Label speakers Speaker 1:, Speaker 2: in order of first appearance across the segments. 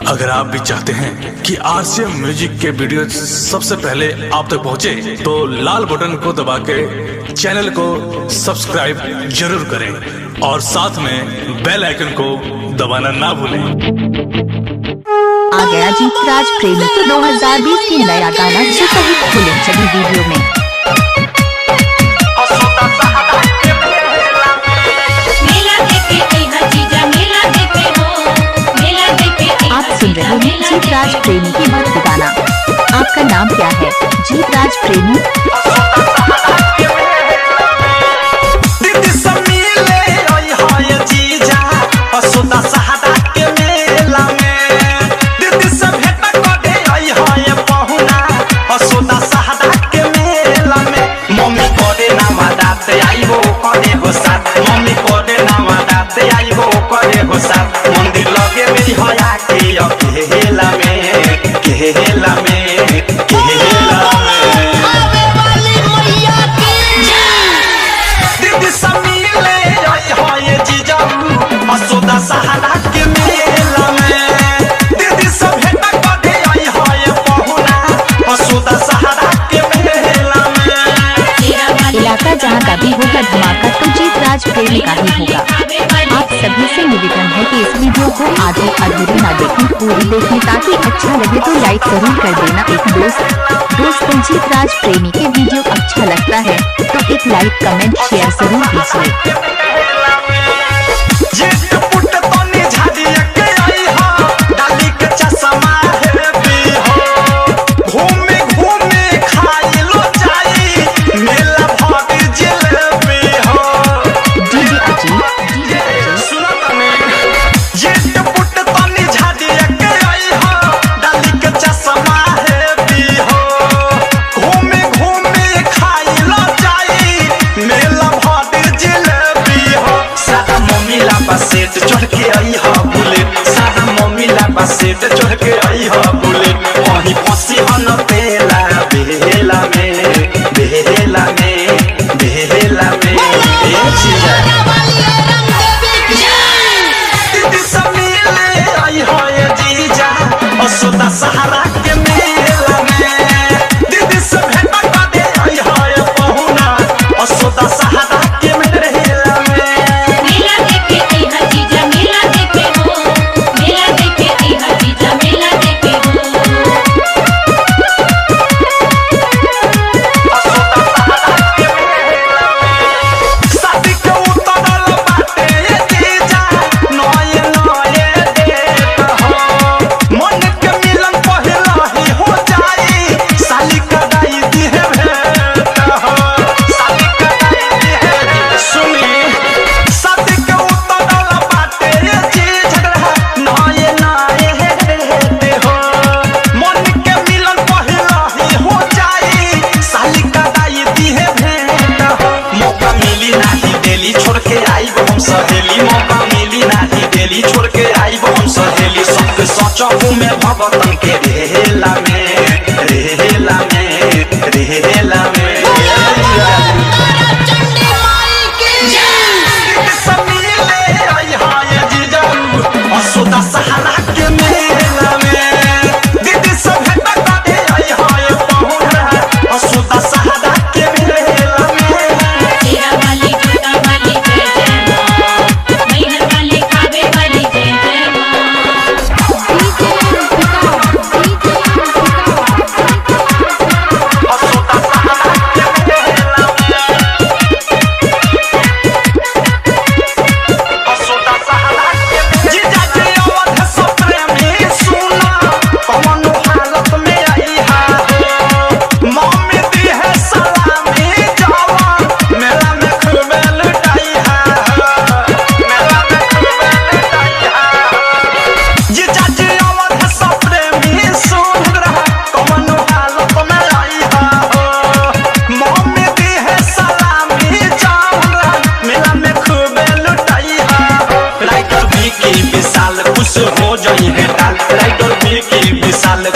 Speaker 1: अगर आप भी चाहते हैं कि आरसीएम म्यूजिक के वीडियो सबसे पहले आप तक पहुंचे, तो लाल बटन को दबा के चैनल को सब्सक्राइब जरूर करें और साथ में बेल आइकन को दबाना ना भूलें।
Speaker 2: आ गया जीतराज प्रेमी के 2020 की नया गाना सुपरहिट फिल्म चली वीडियो में। आप सुन रहे हैं जीतराज प्रेमी की भक्ति गाना। आपका नाम क्या है जीतराज प्रेमी?
Speaker 3: मंदिर लगे मेरी हया के केला में केला में केला में दीदी समीले होए जीजा असोदा सहारा के मेला में दीदी सब हेटा कदे आई होए पहुना असोदा सहारा के मेला में।
Speaker 2: इलाका जहाँ का भी होगा धमाका तो जीतराज प्रेमी का ही होगा। आप सभी से निवेदन है कि इस वीडियो को आधे अधूरी ना देखें, पूरी देखें ताकि अच्छा लगे तो लाइक जरूर कर देना। एक दोस्तों जीतराज प्रेमी के वीडियो अच्छा लगता है तो एक लाइक कमेंट शेयर जरूर कीजिए। सेट चढ़ के आई हा बुलेट सारा मम्मी लाबा सेट चढ़ के आई हा बुलेट वहीं फंसी हन बेला बेला में बेला में बेला में दीदी समीले आई हा ये जीजा असोदा सहारा के मेला में दीदी सब हेटा कदे आई हा ये पहुना असोदा सहारा के मेला में। चौकू में भगतन के रेला में रेला में रेला में समीले आई हाय जीजा असोदा सहारा के मेला में दीदी सब हेटा कदे आई हाय पहुना असोदा सहारा के मेला में।
Speaker 4: तेरा वाली टोटा वाली जय जय मां मैहर वाली खावे वाली जय जय मां।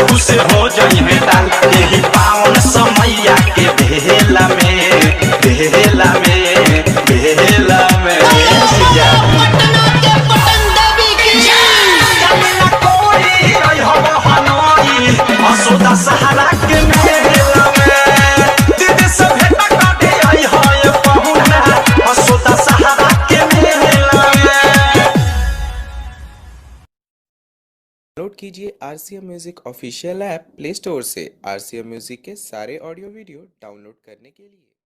Speaker 3: खुश हो जाई है डाल यही पावन समैया के बेला में बेला में बेला में। पटना के पटन देवी की जय।
Speaker 5: डाउनलोड कीजिए RCM music official app play store से। RCM म्यूजिक के सारे ऑडियो वीडियो डाउनलोड करने के लिए।